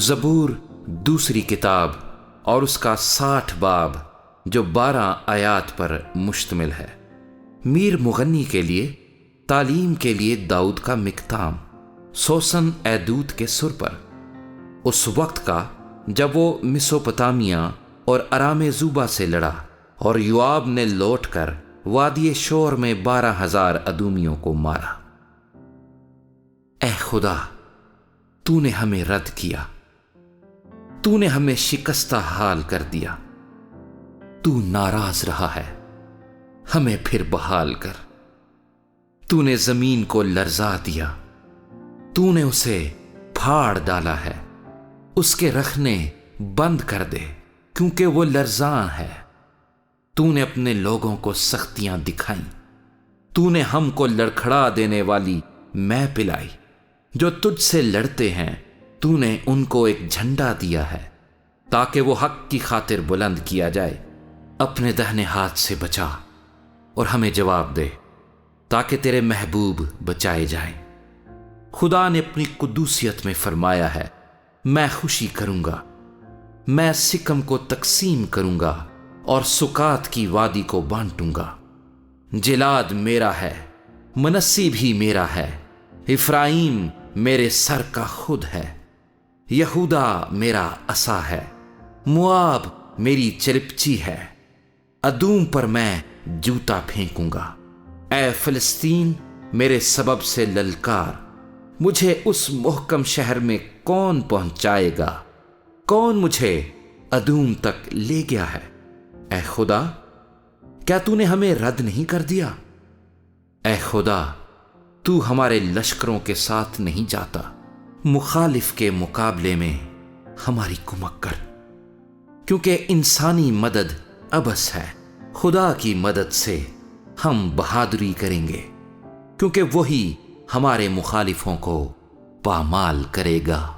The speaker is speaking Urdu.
زبور دوسری کتاب اور اس کا 60 باب جو 12 آیات پر مشتمل ہے۔ میر مغنی کے لیے تعلیم کے لیے داؤد کا مقتام سوسن ایدوت کے سر پر، اس وقت کا جب وہ میسوپوتامیہ اور ارام زوبا سے لڑا اور یوآب نے لوٹ کر وادی شور میں 12,000 ادومیوں کو مارا۔ اے خدا، تو نے ہمیں رد کیا، تو نے ہمیں شکستہ حال کر دیا، تو ناراض رہا ہے، ہمیں پھر بحال کر۔ تو نے زمین کو لرزا دیا، تو نے اسے پھاڑ ڈالا ہے، اس کے رکھنے بند کر دے کیونکہ وہ لرزاں ہے۔ تو نے اپنے لوگوں کو سختیاں دکھائیں، تو نے ہم کو لڑکھڑا دینے والی میں پلائی۔ جو تجھ سے لڑتے ہیں تو نے ان کو ایک جھنڈا دیا ہے تاکہ وہ حق کی خاطر بلند کیا جائے۔ اپنے دہنے ہاتھ سے بچا اور ہمیں جواب دے تاکہ تیرے محبوب بچائے جائیں۔ خدا نے اپنی قدوسیت میں فرمایا ہے، میں خوشی کروں گا، میں سکم کو تقسیم کروں گا اور سکات کی وادی کو بانٹوں گا۔ جلاد میرا ہے، منسی بھی میرا ہے، افرائیم میرے سر کا خود ہے، یہودا میرا عصا ہے، موآب میری چرپچی ہے، ادوم پر میں جوتا پھینکوں گا۔ اے فلسطین، میرے سبب سے للکار، مجھے اس محکم شہر میں کون پہنچائے گا؟ کون مجھے ادوم تک لے گیا ہے؟ اے خدا، کیا تو نے ہمیں رد نہیں کر دیا؟ اے خدا، تو ہمارے لشکروں کے ساتھ نہیں جاتا، مخالف کے مقابلے میں ہماری کمک کر، کیونکہ انسانی مدد عبث ہے، خدا کی مدد سے ہم بہادری کریں گے، کیونکہ وہی ہمارے مخالفوں کو پامال کرے گا۔